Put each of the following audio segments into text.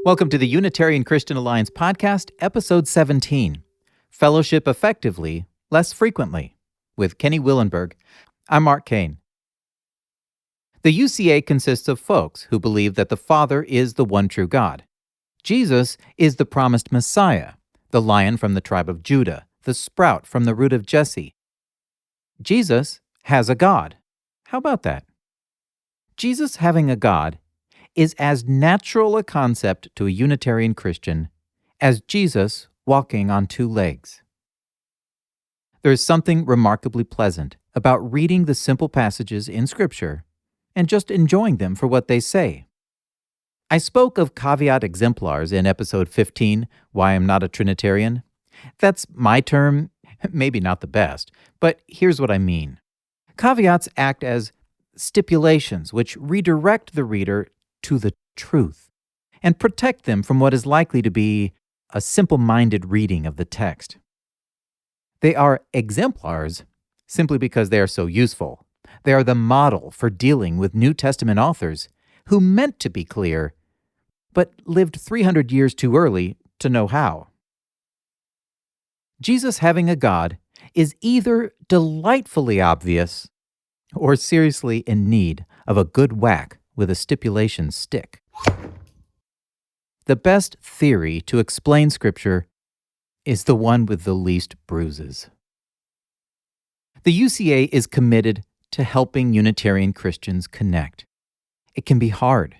Welcome to the Unitarian Christian Alliance podcast, episode 17, Fellowship Effectively, Less Frequently, with Kenny Willenburg. I'm Mark Kane. The UCA consists of folks who believe that the Father is the one true God. Jesus is the promised Messiah, the Lion from the tribe of Judah, the sprout from the root of Jesse. Jesus has a God. How about that? Jesus having a God is as natural a concept to a Unitarian Christian as Jesus walking on two legs. There is something remarkably pleasant about reading the simple passages in Scripture and just enjoying them for what they say. I spoke of caveat exemplars in episode 15, Why I'm Not a Trinitarian. That's my term, maybe not the best, but here's what I mean. Caveats act as stipulations which redirect the reader to the truth and protect them from what is likely to be a simple-minded reading of the text. They are exemplars simply because they are so useful. They are the model for dealing with New Testament authors who meant to be clear, but lived 300 years too early to know how. Jesus having a God is either delightfully obvious or seriously in need of a good whack with a stipulation stick. The best theory to explain Scripture is the one with the least bruises. The UCA is committed to helping Unitarian Christians connect. It can be hard.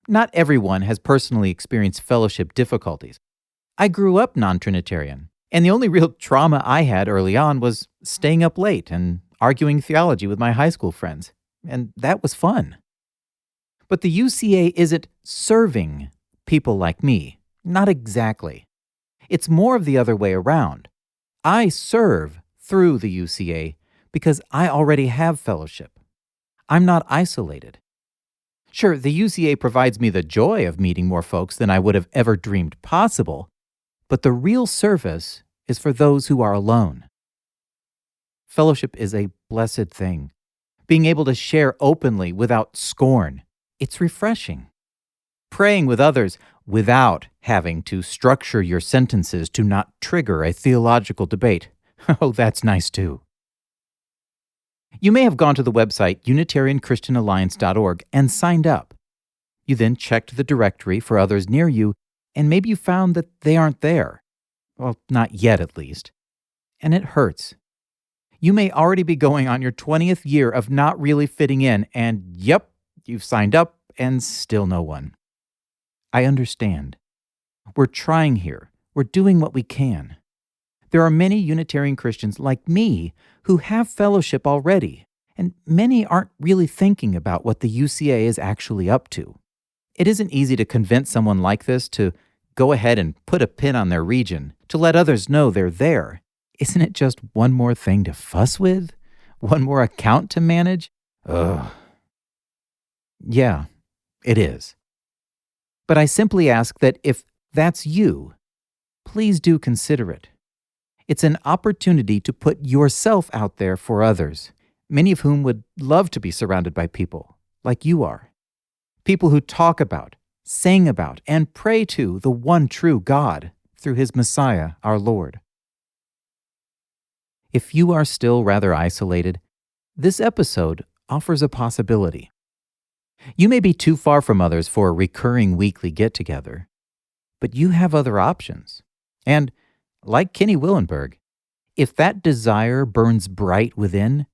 Not everyone has personally experienced fellowship difficulties. I grew up non-Trinitarian, and the only real trauma I had early on was staying up late and arguing theology with my high school friends, and that was fun. But the UCA isn't serving people like me. Not exactly. It's more of the other way around. I serve through the UCA because I already have fellowship. I'm not isolated. Sure, the UCA provides me the joy of meeting more folks than I would have ever dreamed possible, but the real service is for those who are alone. Fellowship is a blessed thing. Being able to share openly without scorn. It's refreshing. Praying with others without having to structure your sentences to not trigger a theological debate. Oh, that's nice too. You may have gone to the website UnitarianChristianAlliance.org and signed up. You then checked the directory for others near you, and maybe you found that they aren't there. Well, not yet at least. And it hurts. You may already be going on your 20th year of not really fitting in, and yep, you've signed up and still no one. I understand. We're trying here. We're doing what we can. There are many Unitarian Christians like me who have fellowship already, and many aren't really thinking about what the UCA is actually up to. It isn't easy to convince someone like this to go ahead and put a pin on their region, to let others know they're there. Isn't it just one more thing to fuss with? One more account to manage? Ugh. Yeah, it is. But I simply ask that if that's you, please do consider it. It's an opportunity to put yourself out there for others, many of whom would love to be surrounded by people like you are. People who talk about, sing about, and pray to the one true God through His Messiah, our Lord. If you are still rather isolated, this episode offers a possibility. You may be too far from others for a recurring weekly get-together, but you have other options. And, like Kenny Willenburg, if that desire burns bright within,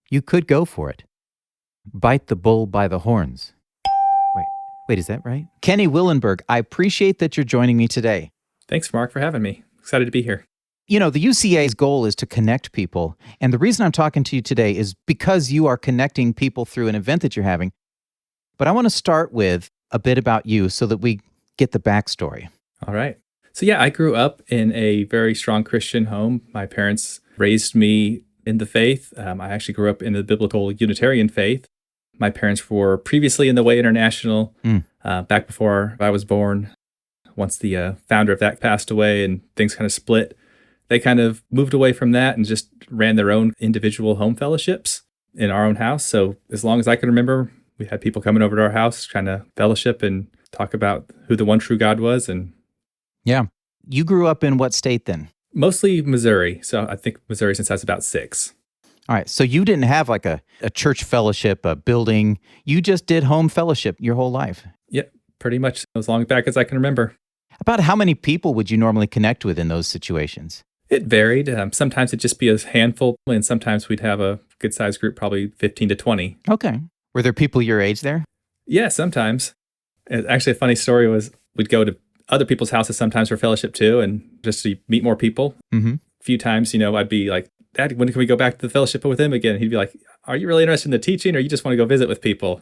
you could go for it. Bite the bull by the horns. Wait, is that right? Kenny Willenburg, I appreciate that you're joining me today. Thanks, Mark, for having me. Excited to be here. You know, the UCA's goal is to connect people, and the reason I'm talking to you today is because you are connecting people through an event that you're having. But I want to start with a bit about you so that we get the backstory. All right. So I grew up in a very strong Christian home. My parents raised me in the faith. I actually grew up in the biblical Unitarian faith. My parents were previously in the Way International back before I was born. Once the founder of that passed away and things kind of split, they kind of moved away from that and just ran their own individual home fellowships in our own house. So as long as I can remember, we had people coming over to our house trying to fellowship and talk about who the one true God was. And Yeah. You grew up in what state then? mostly Missouri. So I think Missouri since I was about 6. All right. So you didn't have like a church fellowship, a building. You just did home fellowship your whole life. Yep, pretty much as long back as I can remember. About how many people would you normally connect with in those situations? It varied. Sometimes it'd just be a handful, and sometimes we'd have a good-sized group, probably 15 to 20. Okay. Were there people your age there? Yeah, sometimes. Actually, a funny story was we'd go to other people's houses sometimes for fellowship too, and just to meet more people. Mm-hmm. A few times, I'd be like, Dad, when can we go back to the fellowship with him again? He'd be like, are you really interested in the teaching, or you just want to go visit with people?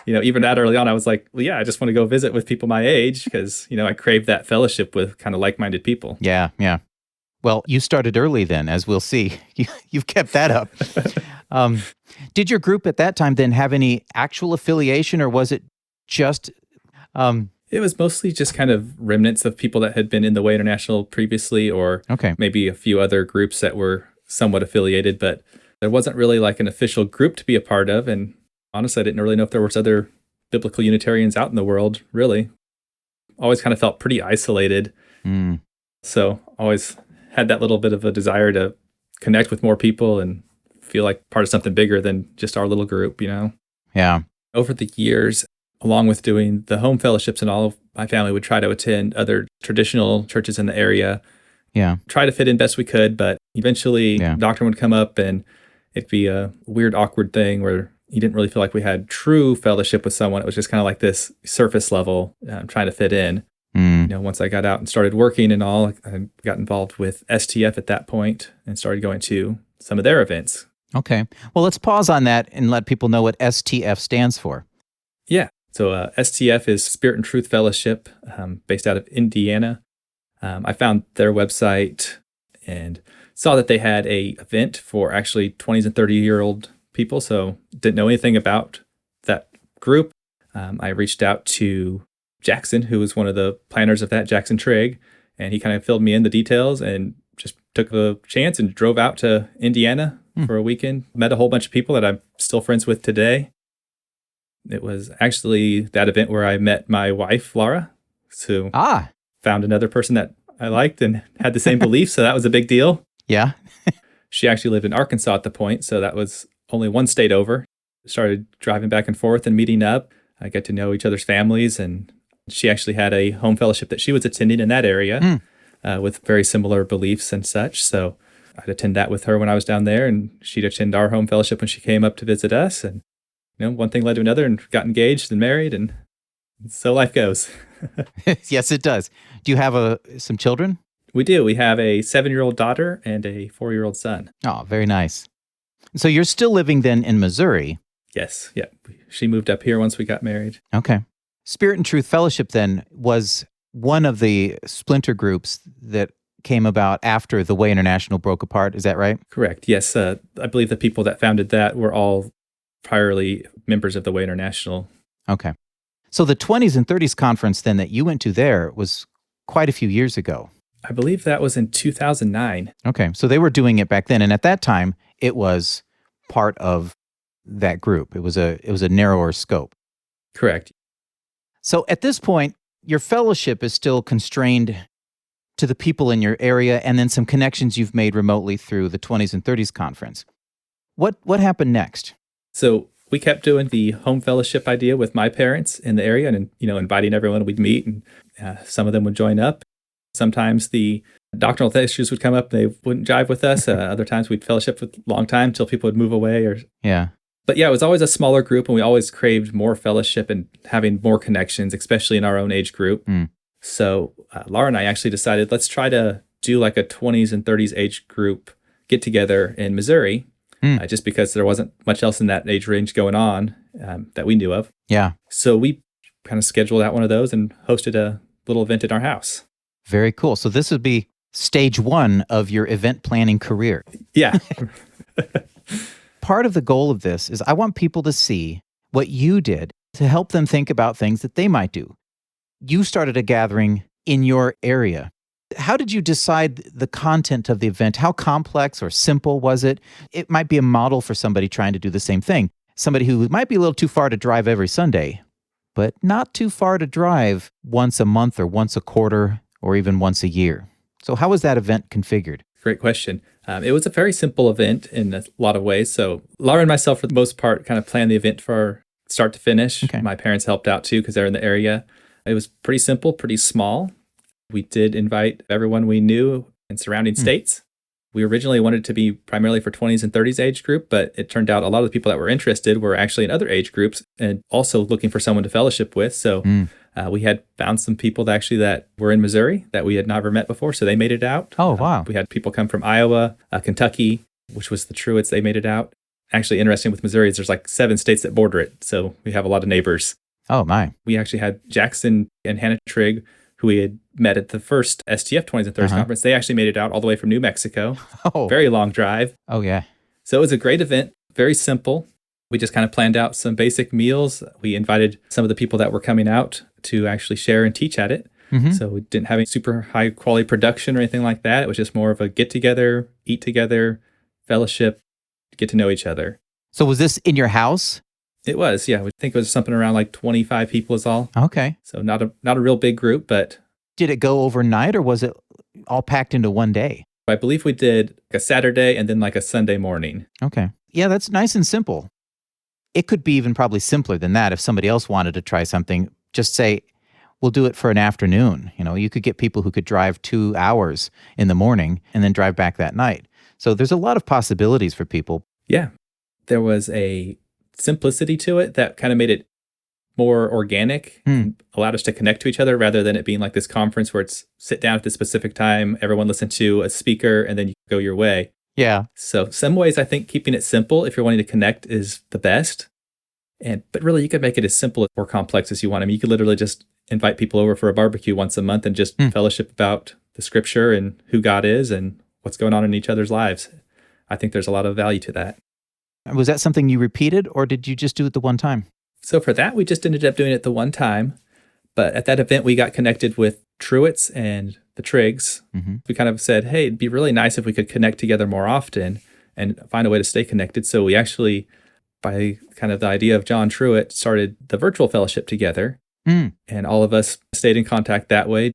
Even that early on, I was like, well, yeah, I just want to go visit with people my age because, I craved that fellowship with kind of like-minded people. Yeah, yeah. Well, you started early then, as we'll see. You've kept that up. Did your group at that time then have any actual affiliation, or was it just... It was mostly just kind of remnants of people that had been in the Way International previously, or maybe a few other groups that were somewhat affiliated, but there wasn't really like an official group to be a part of. And honestly, I didn't really know if there was other biblical Unitarians out in the world, really. Always kind of felt pretty isolated. Mm. So always had that little bit of a desire to connect with more people and feel like part of something bigger than just our little group, Yeah. Over the years, along with doing the home fellowships and all, my family would try to attend other traditional churches in the area. Yeah. Try to fit in best we could, but eventually doctrine would come up and it'd be a weird, awkward thing where you didn't really feel like we had true fellowship with someone. It was just kind of like this surface level trying to fit in. Mm. Once I got out and started working and all, I got involved with STF at that point and started going to some of their events. Okay. Well, let's pause on that and let people know what STF stands for. Yeah. So STF is Spirit and Truth Fellowship, based out of Indiana. I found their website and saw that they had a event for actually 20s and 30-year-old people, so didn't know anything about that group. I reached out to Jackson, who was one of the planners of that, Jackson Trigg, and he kind of filled me in the details and just took the chance and drove out to Indiana for a weekend. Met a whole bunch of people that I'm still friends with today. It was actually that event where I met my wife, Laura. So found another person that I liked and had the same beliefs, so that was a big deal. Yeah. She actually lived in Arkansas at the point, so that was only one state over. Started driving back and forth and meeting up. I got to know each other's families, and she actually had a home fellowship that she was attending in that area with very similar beliefs and such. So I'd attend that with her when I was down there, and she'd attend our home fellowship when she came up to visit us. And one thing led to another, and got engaged and married, and so life goes. Yes, it does. Do you have some children? We do. We have a 7-year-old daughter and a 4-year-old son. Oh, very nice. So you're still living then in Missouri? Yes. Yeah. She moved up here once we got married. Okay. Spirit and Truth Fellowship then was one of the splinter groups that came about after the Way International broke apart. Is that right? Correct. Yes. I believe the people that founded that were all priorly members of the Way International. Okay. So the 20s and 30s conference then that you went to there was quite a few years ago. I believe that was in 2009. Okay. So they were doing it back then. And at that time, it was part of that group. It was a narrower scope. Correct. So at this point, your fellowship is still constrained to the people in your area and then some connections you've made remotely through the 20s and 30s conference. What happened next? So we kept doing the home fellowship idea with my parents in the area and, inviting everyone we'd meet, and some of them would join up. Sometimes the doctrinal issues would come up. They wouldn't jive with us. Other times we'd fellowship for a long time till people would move away. But yeah, it was always a smaller group, and we always craved more fellowship and having more connections, especially in our own age group. So Laura and I actually decided, let's try to do like a 20s and 30s age group get together in Missouri, just because there wasn't much else in that age range going on that we knew of. Yeah. So we kind of scheduled out one of those and hosted a little event at our house. Very cool. So this would be stage 1 of your event planning career. Yeah. Part of the goal of this is I want people to see what you did to help them think about things that they might do. You started a gathering in your area. How did you decide the content of the event? How complex or simple was it? It might be a model for somebody trying to do the same thing. somebody who might be a little too far to drive every Sunday, but not too far to drive once a month or once a quarter or even once a year. So how was that event configured? Great question. It was a very simple event in a lot of ways. So Laura and myself, for the most part, kind of planned the event for start to finish. Okay. My parents helped out too because they're in the area. It was pretty simple, pretty small. We did invite everyone we knew in surrounding states. We originally wanted it to be primarily for 20s and 30s age group, but it turned out a lot of the people that were interested were actually in other age groups and also looking for someone to fellowship with. So we had found some people that were in Missouri that we had never met before, so they made it out. Oh, wow. We had people come from Iowa, Kentucky, which was the Truitts. They made it out. Actually, interesting with Missouri is there's like 7 states that border it, so we have a lot of neighbors. Oh, my. We actually had Jackson and Hannah Trigg, who we had met at the first STF 20s and 30s conference. They actually made it out all the way from New Mexico. Oh. Very long drive. Oh, yeah. So it was a great event, very simple. We just kind of planned out some basic meals. We invited some of the people that were coming out to actually share and teach at it. So we didn't have any super high quality production or anything like that. It was just more of a get together, eat together, fellowship, get to know each other. So was this in your house? It was, yeah. We think it was something around like 25 people is all. Okay. So not a real big group, but... Did it go overnight or was it all packed into one day? I believe we did a Saturday and then like a Sunday morning. Okay. Yeah, that's nice and simple. It could be even probably simpler than that if somebody else wanted to try something. Just say, we'll do it for an afternoon. You know, you could get people who could drive 2 hours in the morning and then drive back that night. So there's a lot of possibilities for people. Yeah. There was a simplicity to it that kind of made it more organic, allowed us to connect to each other rather than it being like this conference where it's sit down at this specific time, everyone listen to a speaker, and then you go your way. Yeah. So some ways I think keeping it simple if you're wanting to connect is the best. But really you could make it as simple or complex as you want. I mean, you could literally just invite people over for a barbecue once a month and just fellowship about the scripture and who God is and what's going on in each other's lives. I think there's a lot of value to that. Was that something you repeated or did you just do it the one time? So for that, we just ended up doing it the one time. But at that event, we got connected with Truitts and the Triggs. We kind of said, hey, it'd be really nice if we could connect together more often and find a way to stay connected. So we actually, by kind of the idea of John Truitt, started the virtual fellowship together. And all of us stayed in contact that way.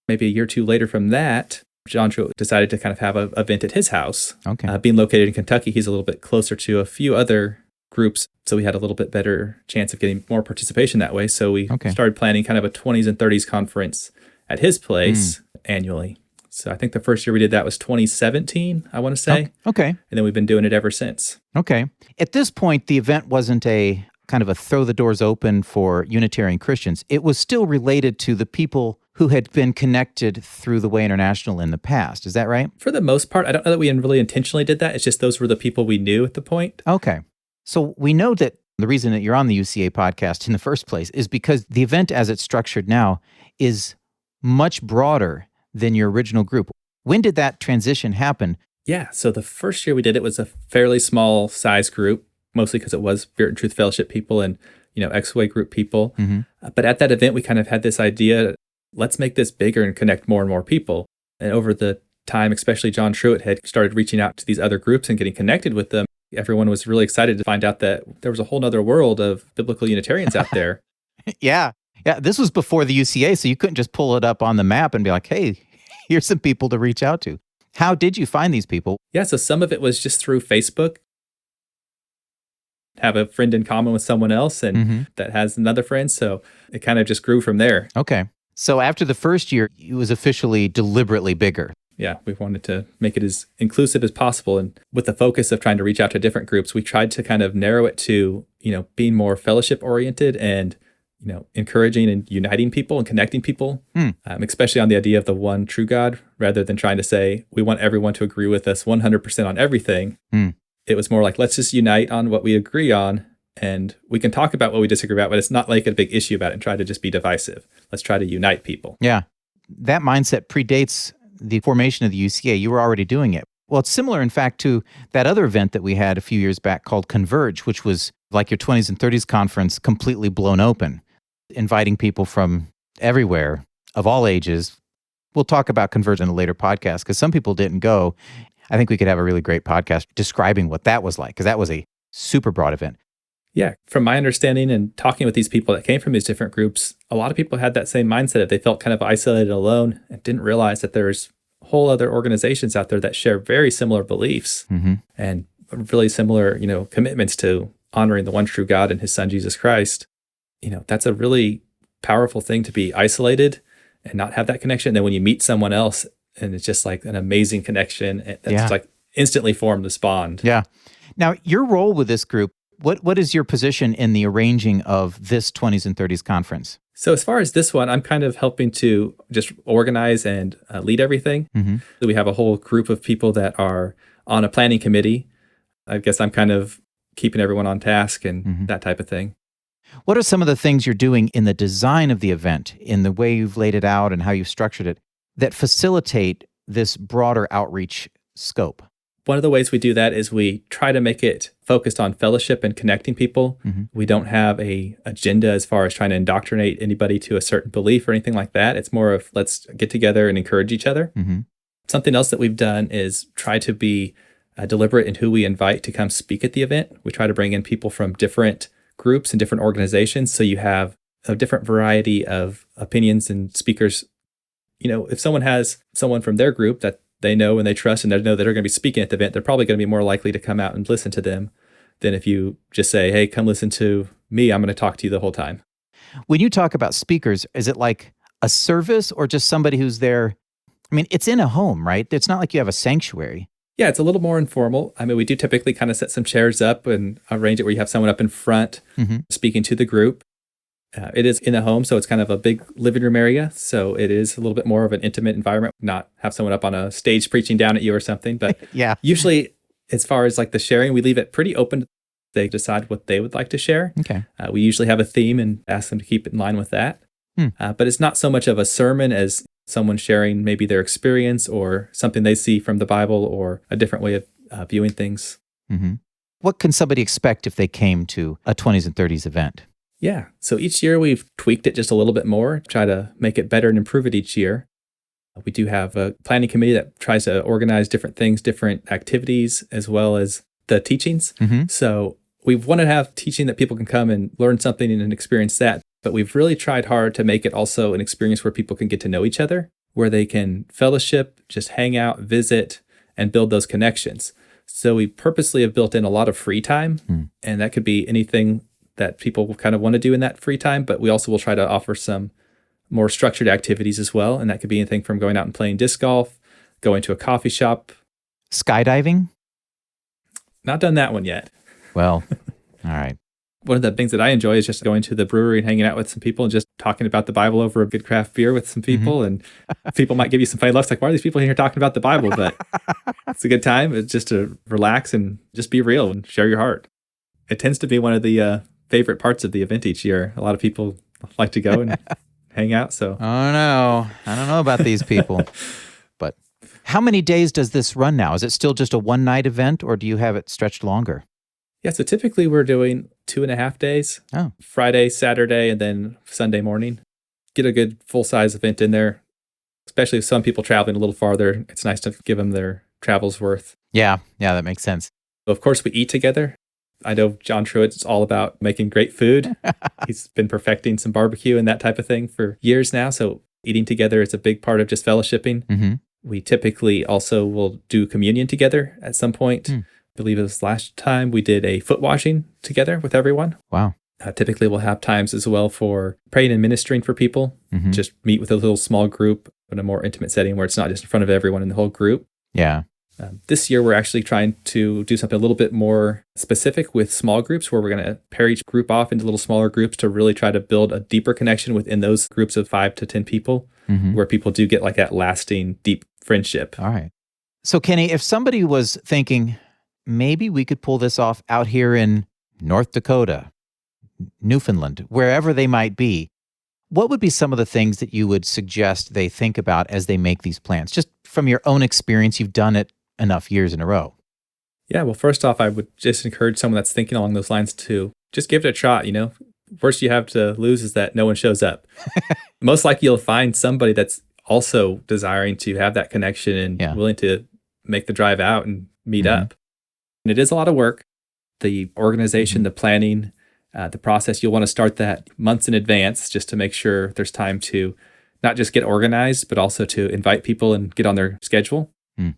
Maybe a year or two later from that, John Truitt decided to kind of have an event at his house. Okay. Being located in Kentucky, he's a little bit closer to a few other groups, so we had a little bit better chance of getting more participation that way. So we started planning kind of a 20s and 30s conference at his place annually. So I think the first year we did that was 2017, I want to say. Okay. And then we've been doing it ever since. Okay. At this point, the event wasn't a kind of a throw the doors open for Unitarian Christians. It was still related to the people who had been connected through the Way International in the past. Is that right? For the most part, I don't know that we really intentionally did that. It's just those were the people we knew at the point. Okay. So we know that the reason that you're on the UCA podcast in the first place is because the event as it's structured now is much broader than your original group. When did that transition happen? Yeah, so the first year we did it was a fairly small size group, mostly because it was Spirit and Truth Fellowship people and, X-Way group people. But at that event, we kind of had this idea, let's make this bigger and connect more and more people. And over the time, especially John Truitt had started reaching out to these other groups and getting connected with them. Everyone was really excited to find out that there was a whole other world of biblical Unitarians out there. Yeah. This was before the UCA, so you couldn't just pull it up on the map and be like, hey, here's some people to reach out to. How did you find these people? Yeah, so some of it was just through Facebook. Have a friend in common with someone else and that has another friend. So it kind of just grew from there. Okay. So after the first year, it was officially deliberately bigger. Yeah, we wanted to make it as inclusive as possible. And with the focus of trying to reach out to different groups, we tried to kind of narrow it to, being more fellowship oriented and, encouraging and uniting people and connecting people, especially on the idea of the one true God, rather than trying to say, we want everyone to agree with us 100% on everything. It was more like, let's just unite on what we agree on. And we can talk about what we disagree about, but it's not like a big issue about it and try to just be divisive. Let's try to unite people. Yeah. That mindset predates the formation of the UCA. You were already doing it. Well, it's similar, in fact, to that other event that we had a few years back called Converge, which was like your 20s and 30s conference completely blown open, inviting people from everywhere of all ages. We'll talk about Converge in a later podcast because some people didn't go. I think we could have a really great podcast describing what that was like because that was a super broad event. Yeah, from my understanding and talking with these people that came from these different groups, a lot of people had that same mindset. They felt kind of isolated, alone, and didn't realize that there's whole other organizations out there that share very similar beliefs and really similar, commitments to honoring the one true God and his son, Jesus Christ. That's a really powerful thing, to be isolated and not have that connection. And then when you meet someone else and it's just like an amazing connection, that's like instantly formed this bond. Yeah. Now, your role with this group, what is your position in the arranging of this 20s and 30s conference? So as far as this one, I'm kind of helping to just organize and lead everything. So we have a whole group of people that are on a planning committee. I guess I'm kind of keeping everyone on task and that type of thing. What are some of the things you're doing in the design of the event, in the way you've laid it out and how you've structured it, that facilitate this broader outreach scope? One of the ways we do that is we try to make it focused on fellowship and connecting people. We don't have a agenda as far as trying to indoctrinate anybody to a certain belief or anything like that. It's more of, let's get together and encourage each other. Something else that we've done is try to be deliberate in who we invite to come speak at the event. We try to bring in people from different groups and different organizations, so you have a different variety of opinions and speakers. If someone has someone from their group that they know and they trust and they know that they're going to be speaking at the event, they're probably going to be more likely to come out and listen to them than if you just say, hey, come listen to me. I'm going to talk to you the whole time. When you talk about speakers, is it like a service or just somebody who's there? I mean, it's in a home, right? It's not like you have a sanctuary. Yeah, it's a little more informal. I mean, we do typically kind of set some chairs up and arrange it where you have someone up in front speaking to the group. It is in a home, so it's kind of a big living room area. So it is a little bit more of an intimate environment, not have someone up on a stage preaching down at you or something. But usually, as far as like the sharing, we leave it pretty open. They decide what they would like to share. Okay. We usually have a theme and ask them to keep it in line with that. But it's not so much of a sermon as someone sharing maybe their experience or something they see from the Bible or a different way of viewing things. What can somebody expect if they came to a 20s and 30s event? Yeah. So each year we've tweaked it just a little bit more, try to make it better and improve it each year. We do have a planning committee that tries to organize different things, different activities, as well as the teachings. So we want to have teaching that people can come and learn something and experience that. But we've really tried hard to make it also an experience where people can get to know each other, where they can fellowship, just hang out, visit, and build those connections. So we purposely have built in a lot of free time, and that could be anything that people kind of want to do in that free time, but we also will try to offer some more structured activities as well. And that could be anything from going out and playing disc golf, going to a coffee shop. Skydiving? Not done that one yet. Well, all right. One of the things that I enjoy is just going to the brewery and hanging out with some people and just talking about the Bible over a good craft beer with some people. And people might give you some funny looks like, why are these people here talking about the Bible? But it's a good time. It's just to relax and just be real and share your heart. It tends to be one of the favorite parts of the event each year. A lot of people like to go and hang out. So I don't know about these people. But how many days does this run now? Is it still just a one-night event, or do you have it stretched longer? Yeah, so typically we're doing 2.5 days. Oh. Friday, Saturday, and then Sunday morning. Get a good full-size event in there, especially if some people traveling a little farther. It's nice to give them their travel's worth. Yeah, that makes sense. Of course, we eat together. I know John Truitt's all about making great food. He's been perfecting some barbecue and that type of thing for years now. So eating together is a big part of just fellowshipping. We typically also will do communion together at some point. I believe it was last time we did a foot washing together with everyone. Wow. Typically we'll have times as well for praying and ministering for people. Just meet with a little small group in a more intimate setting where it's not just in front of everyone in the whole group. Yeah. This year, we're actually trying to do something a little bit more specific with small groups, where we're going to pair each group off into little smaller groups to really try to build a deeper connection within those groups of 5 to 10 people, where people do get like that lasting, deep friendship. All right. So, Kenny, if somebody was thinking, maybe we could pull this off out here in North Dakota, Newfoundland, wherever they might be, what would be some of the things that you would suggest they think about as they make these plans? Just from your own experience, you've done it enough years in a row. Yeah, well, first off, I would just encourage someone that's thinking along those lines to just give it a shot. Worst you have to lose is that no one shows up. Most likely you'll find somebody that's also desiring to have that connection and willing to make the drive out and meet up. And it is a lot of work. The organization, the planning, The process, you'll want to start that months in advance just to make sure there's time to not just get organized, but also to invite people and get on their schedule. Hmm.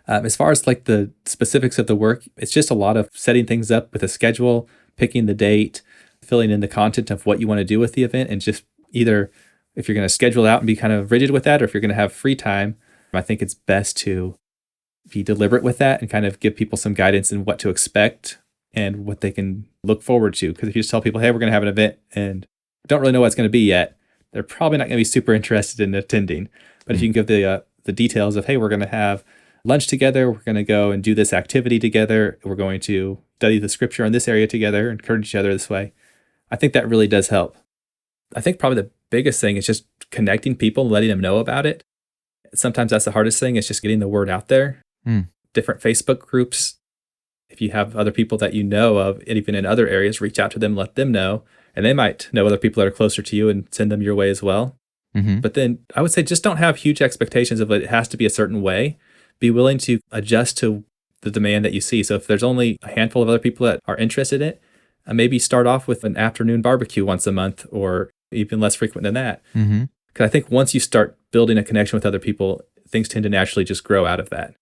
As far as like the specifics of the work, it's just a lot of setting things up with a schedule, picking the date, filling in the content of what you want to do with the event, and just either if you're going to schedule out and be kind of rigid with that, or if you're going to have free time, I think it's best to be deliberate with that and kind of give people some guidance in what to expect and what they can look forward to. Because if you just tell people, hey, we're going to have an event and don't really know what it's going to be yet, they're probably not going to be super interested in attending. But if you can give the details of, hey, we're going to have lunch together, we're going to go and do this activity together, we're going to study the scripture in this area together, encourage each other this way, I think that really does help. I think probably the biggest thing is just connecting people and letting them know about it. Sometimes that's the hardest thing, is just getting the word out there. Different Facebook groups. If you have other people that you know of, and even in other areas, reach out to them, let them know, and they might know other people that are closer to you and send them your way as well. But then I would say just don't have huge expectations of it has to be a certain way. Be willing to adjust to the demand that you see. So if there's only a handful of other people that are interested in it, maybe start off with an afternoon barbecue once a month, or even less frequent than that. Because I think once you start building a connection with other people, things tend to naturally just grow out of that.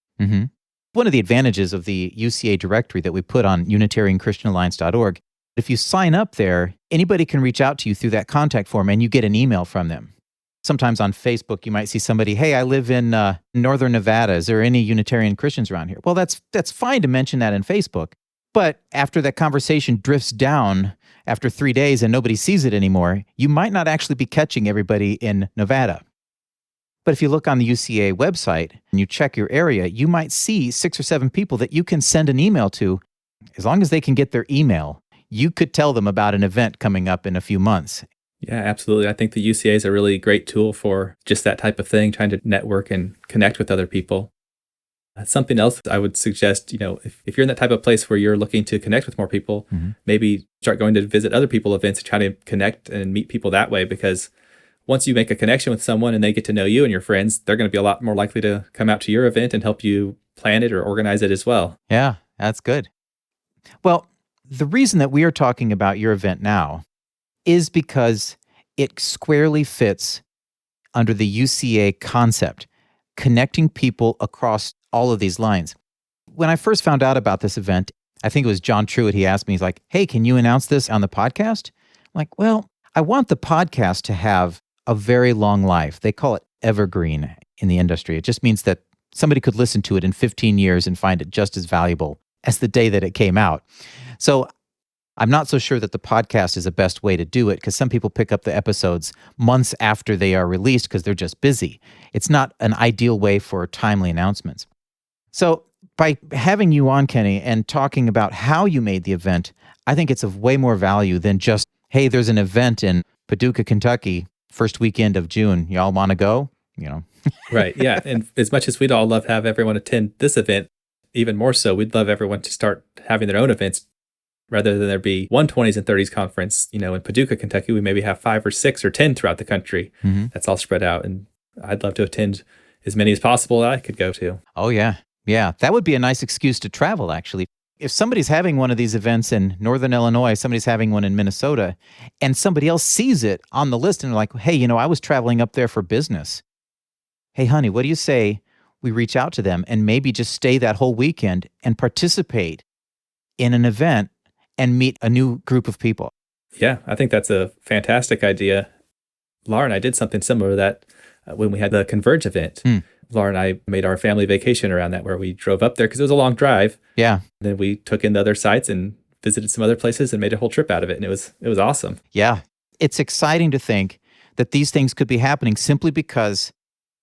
One of the advantages of the UCA Directory that we put on UnitarianChristianAlliance.org, if you sign up there, anybody can reach out to you through that contact form and you get an email from them. Sometimes on Facebook, you might see somebody, hey, I live in Northern Nevada. Is there any Unitarian Christians around here? Well, that's fine to mention that in Facebook. But after that conversation drifts down after 3 days and nobody sees it anymore, you might not actually be catching everybody in Nevada. But if you look on the UCA website and you check your area, you might see 6 or 7 people that you can send an email to. As long as they can get their email, you could tell them about an event coming up in a few months. Yeah, absolutely. I think the UCA is a really great tool for just that type of thing, trying to network and connect with other people. Something else I would suggest, if you're in that type of place where you're looking to connect with more people, maybe start going to visit other people events and try to connect and meet people that way, because once you make a connection with someone and they get to know you and your friends, they're going to be a lot more likely to come out to your event and help you plan it or organize it as well. Yeah, that's good. Well, the reason that we are talking about your event now is because it squarely fits under the UCA concept, connecting people across all of these lines. When I first found out about this event, I think it was John Truitt, he asked me, he's like, hey, can you announce this on the podcast? I'm like, well, I want the podcast to have a very long life. They call it evergreen in the industry. It just means that somebody could listen to it in 15 years and find it just as valuable as the day that it came out. So I'm not so sure that the podcast is the best way to do it, because some people pick up the episodes months after they are released because they're just busy. It's not an ideal way for timely announcements. So by having you on, Kenny, and talking about how you made the event, I think it's of way more value than just, hey, there's an event in Paducah, Kentucky, first weekend of June. Y'all want to go? Right, yeah. And as much as we'd all love to have everyone attend this event, even more so, we'd love everyone to start having their own events rather than there be one 20s and 30s conference. In Paducah, Kentucky, we maybe have 5 or 6 or 10 throughout the country. That's all spread out. And I'd love to attend as many as possible that I could go to. Oh, yeah. Yeah, that would be a nice excuse to travel, actually. If somebody's having one of these events in Northern Illinois, somebody's having one in Minnesota, and somebody else sees it on the list and they're like, hey, I was traveling up there for business. Hey, honey, what do you say we reach out to them and maybe just stay that whole weekend and participate in an event and meet a new group of people? Yeah, I think that's a fantastic idea. Laura and I did something similar to that when we had the Converge event. Laura and I made our family vacation around that, where we drove up there because it was a long drive. Yeah. Then we took in the other sites and visited some other places and made a whole trip out of it. And it was awesome. Yeah. It's exciting to think that these things could be happening simply because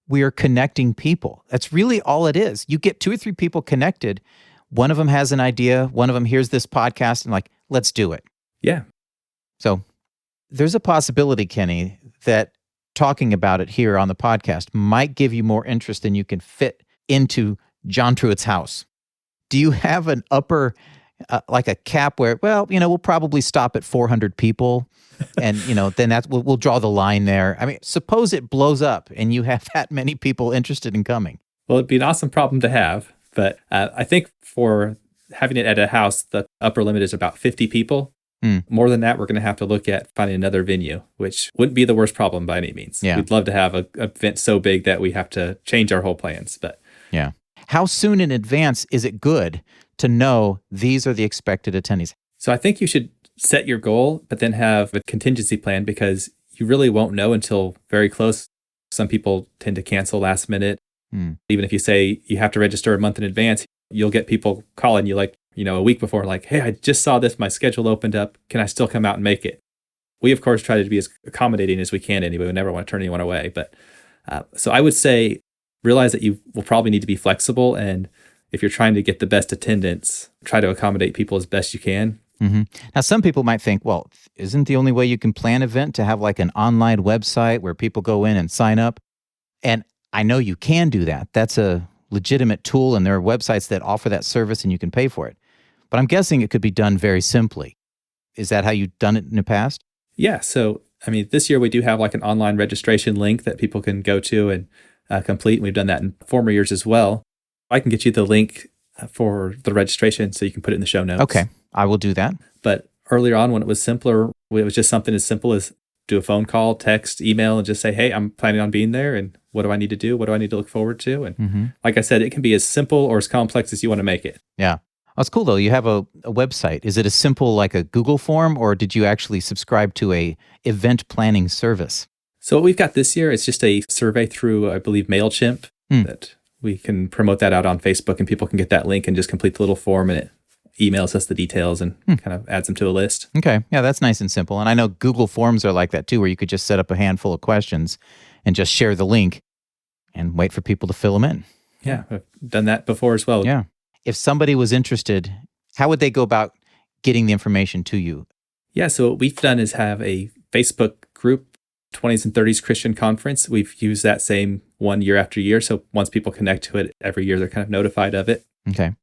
we are connecting people. That's really all it is. You get 2 or 3 people connected. One of them has an idea. One of them hears this podcast and like, let's do it. Yeah. So there's a possibility, Kenny, that talking about it here on the podcast might give you more interest than you can fit into John Truitt's house. Do you have an upper, like a cap where, well, we'll probably stop at 400 people and, then we'll draw the line there. I mean, suppose it blows up and you have that many people interested in coming. Well, it'd be an awesome problem to have. But I think for having it at a house, the upper limit is about 50 people. Mm. More than that, we're going to have to look at finding another venue, which wouldn't be the worst problem by any means. Yeah. We'd love to have an event so big that we have to change our whole plans. But yeah. How soon in advance is it good to know these are the expected attendees? So I think you should set your goal, but then have a contingency plan, because you really won't know until very close. Some people tend to cancel last minute. Even if you say you have to register a month in advance, you'll get people calling you like, a week before, like, hey, I just saw this, my schedule opened up. Can I still come out and make it? We, of course, try to be as accommodating as we can anyway. We never want to turn anyone away. But so I would say, realize that you will probably need to be flexible. And if you're trying to get the best attendance, try to accommodate people as best you can. Mm-hmm. Now, some people might think, well, isn't the only way you can plan an event to have like an online website where people go in and sign up? And I know you can do that. That's a legitimate tool, and there are websites that offer that service and you can pay for it. But I'm guessing it could be done very simply. Is that how you've done it in the past? Yeah. So, this year we do have like an online registration link that people can go to and complete. And we've done that in former years as well. I can get you the link for the registration so you can put it in the show notes. Okay. I will do that. But earlier on, when it was simpler, it was just something as simple as do a phone call, text, email, and just say, hey, I'm planning on being there. And what do I need to do? What do I need to look forward to? And like I said, it can be as simple or as complex as you want to make it. Yeah. That's cool, though. You have a website. Is it as simple like a Google form, or did you actually subscribe to a event planning service? So what we've got this year is just a survey through, I believe, MailChimp that we can promote that out on Facebook, and people can get that link and just complete the little form, and it emails us the details and kind of adds them to a list. Okay. Yeah, that's nice and simple. And I know Google Forms are like that too, where you could just set up a handful of questions and just share the link and wait for people to fill them in. Yeah, I've done that before as well. Yeah. If somebody was interested, how would they go about getting the information to you? Yeah, so what we've done is have a Facebook group, 20s and 30s Christian Conference. We've used that same one year after year. So once people connect to it every year, they're kind of notified of it. Okay.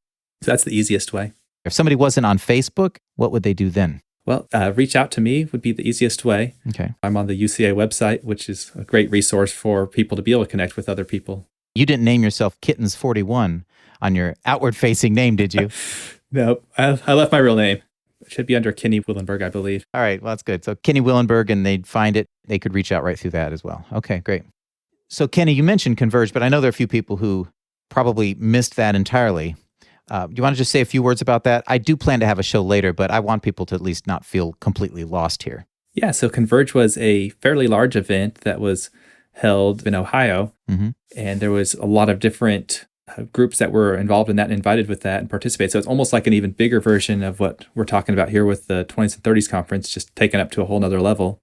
So that's the easiest way. If somebody wasn't on Facebook, what would they do then? Well, reach out to me would be the easiest way. Okay. I'm on the UCA website, which is a great resource for people to be able to connect with other people. You didn't name yourself Kittens41 on your outward-facing name, did you? No, I left my real name. It should be under Kenny Willenburg, I believe. All right, well, that's good. So Kenny Willenburg, and they'd find it. They could reach out right through that as well. Okay, great. So Kenny, you mentioned Converge, but I know there are a few people who probably missed that entirely. You want to just say a few words about that? I do plan to have a show later, but I want people to at least not feel completely lost here. Yeah, so Converge was a fairly large event that was held in Ohio, and there was a lot of different groups that were involved in that and invited with that and participate. So it's almost like an even bigger version of what we're talking about here with the 20s and 30s conference, just taken up to a whole nother level.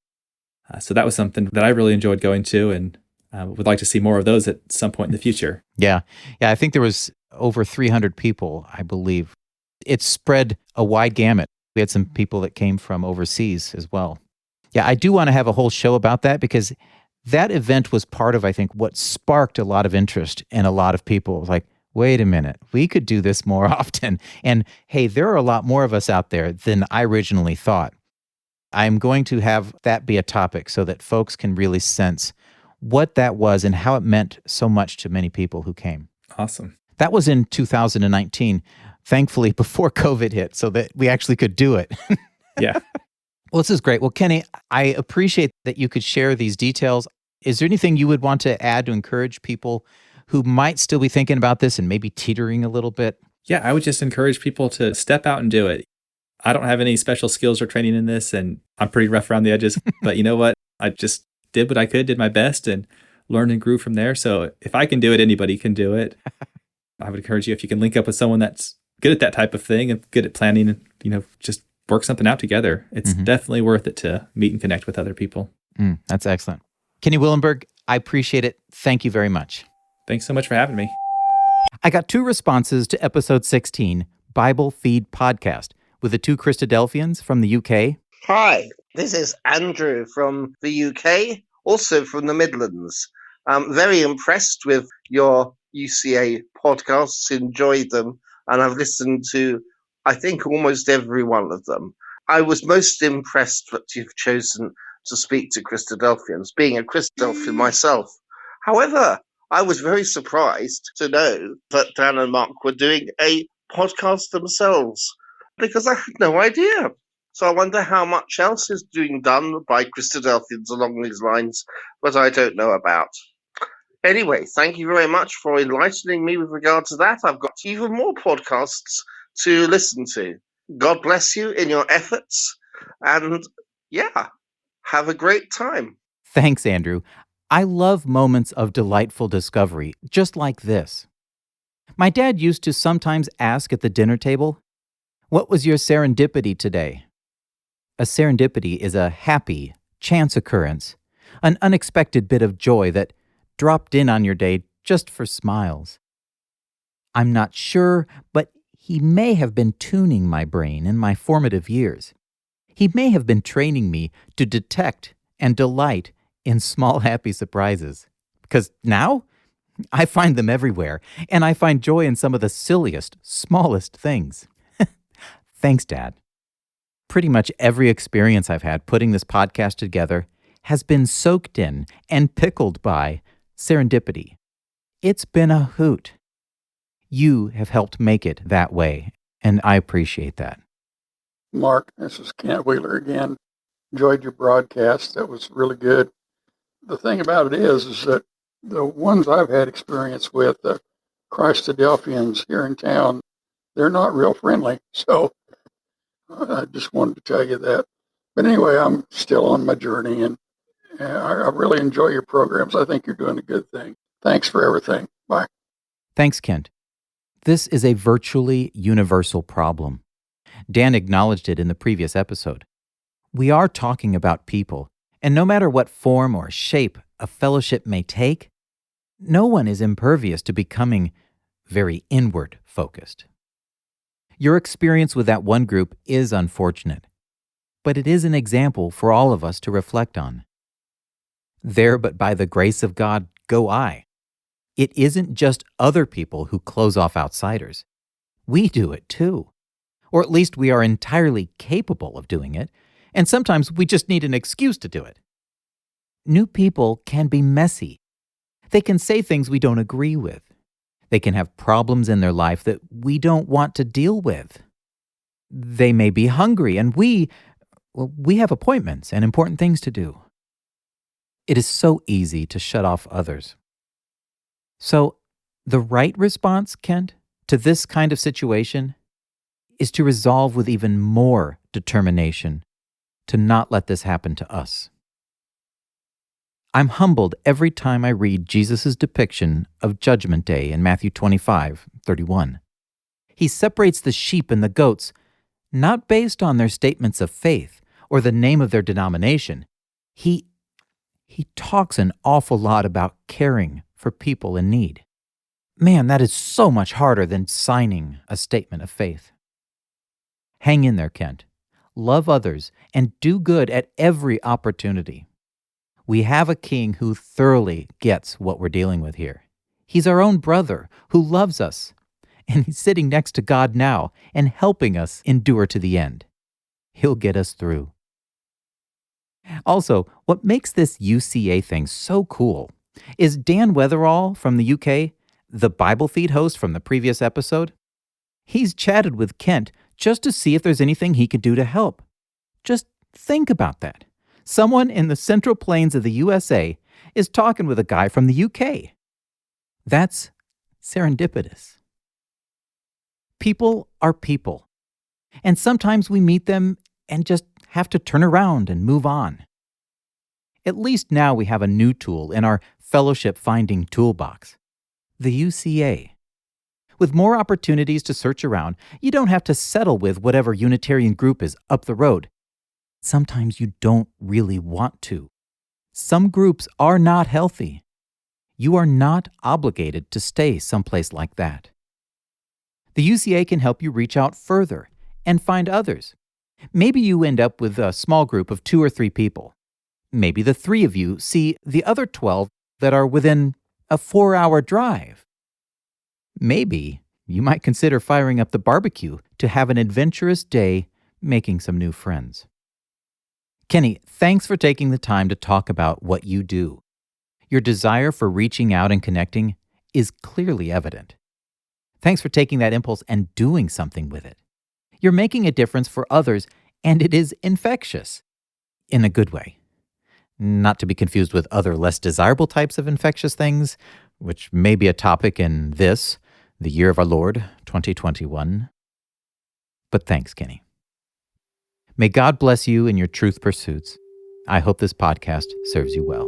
So that was something that I really enjoyed going to, and would like to see more of those at some point in the future. Yeah. I think there was over 300 people, I believe. It spread a wide gamut. We had some people that came from overseas as well. Yeah, I do want to have a whole show about that, because that event was part of, I think, what sparked a lot of interest in a lot of people. It was like, wait a minute, we could do this more often. And hey, there are a lot more of us out there than I originally thought. I'm going to have that be a topic so that folks can really sense what that was and how it meant so much to many people who came. Awesome. That was in 2019, thankfully before COVID hit, so that we actually could do it. Yeah. Well, this is great. Well, Kenny, I appreciate that you could share these details. Is there anything you would want to add to encourage people who might still be thinking about this and maybe teetering a little bit? Yeah, I would just encourage people to step out and do it. I don't have any special skills or training in this, and I'm pretty rough around the edges, but you know what? I just did what I could, did my best, and learned and grew from there. So if I can do it, anybody can do it. I would encourage you, if you can link up with someone that's good at that type of thing and good at planning and, just work something out together. It's definitely worth it to meet and connect with other people. That's excellent. Kenny Willenburg, I appreciate it. Thank you very much. Thanks so much for having me. I got 2 responses to episode 16, Bible Feed Podcast, with the 2 Christadelphians from the UK. Hi, this is Andrew from the UK, also from the Midlands. I'm very impressed with your UCA podcasts, enjoyed them, and I've listened to, I think, almost every one of them. I was most impressed that you've chosen to speak to Christadelphians, being a Christadelphian myself. However, I was very surprised to know that Dan and Mark were doing a podcast themselves, because I had no idea. So I wonder how much else is being done by Christadelphians along these lines, but I don't know about. Anyway, thank you very much for enlightening me with regard to that. I've got even more podcasts to listen to. God bless you in your efforts, and yeah, have a great time. Thanks, Andrew. I love moments of delightful discovery, just like this. My dad used to sometimes ask at the dinner table, "What was your serendipity today?" A serendipity is a happy, chance occurrence, an unexpected bit of joy that dropped in on your day just for smiles. I'm not sure, but he may have been tuning my brain in my formative years. He may have been training me to detect and delight in small happy surprises. Because now, I find them everywhere, and I find joy in some of the silliest, smallest things. Thanks, Dad. Pretty much every experience I've had putting this podcast together has been soaked in and pickled by serendipity. It's been a hoot. You have helped make it that way, and I appreciate that. Mark, this is Kent Wheeler again. Enjoyed your broadcast. That was really good. The thing about it is that the ones I've had experience with, the Christadelphians here in town, they're not real friendly. So I just wanted to tell you that. But anyway, I'm still on my journey, and I really enjoy your programs. I think you're doing a good thing. Thanks for everything. Bye. Thanks, Kent. This is a virtually universal problem. Dan acknowledged it in the previous episode. We are talking about people, and no matter what form or shape a fellowship may take, no one is impervious to becoming very inward-focused. Your experience with that one group is unfortunate, but it is an example for all of us to reflect on. There, but by the grace of God, go I. It isn't just other people who close off outsiders. We do it too. Or at least we are entirely capable of doing it, and sometimes we just need an excuse to do it. New people can be messy. They can say things we don't agree with. They can have problems in their life that we don't want to deal with. They may be hungry, and we have appointments and important things to do. It is so easy to shut off others. So, the right response, Kent, to this kind of situation is to resolve with even more determination to not let this happen to us. I'm humbled every time I read Jesus' depiction of Judgment Day in Matthew 25:31. He separates the sheep and the goats not based on their statements of faith or the name of their denomination. He talks an awful lot about caring for people in need. Man, that is so much harder than signing a statement of faith. Hang in there, Kent. Love others and do good at every opportunity. We have a king who thoroughly gets what we're dealing with here. He's our own brother who loves us, and he's sitting next to God now and helping us endure to the end. He'll get us through. Also, what makes this UCA thing so cool is Dan Weatherall from the UK, the Bible Feed host from the previous episode. He's chatted with Kent just to see if there's anything he could do to help. Just think about that. Someone in the Central Plains of the USA is talking with a guy from the UK. That's serendipitous. People are people, and sometimes we meet them and just have to turn around and move on. At least now we have a new tool in our fellowship-finding toolbox, the UCA. With more opportunities to search around, you don't have to settle with whatever Unitarian group is up the road. Sometimes you don't really want to. Some groups are not healthy. You are not obligated to stay someplace like that. The UCA can help you reach out further and find others. Maybe you end up with a small group of 2 or 3 people. Maybe the 3 of you see the other 12 that are within a 4-hour drive. Maybe you might consider firing up the barbecue to have an adventurous day making some new friends. Kenny, thanks for taking the time to talk about what you do. Your desire for reaching out and connecting is clearly evident. Thanks for taking that impulse and doing something with it. You're making a difference for others, And it is infectious, in a good way. Not to be confused with other less desirable types of infectious things, which may be a topic in this, the year of our Lord, 2021. But thanks, Kenny. May God bless you in your truth pursuits. I hope this podcast serves you well.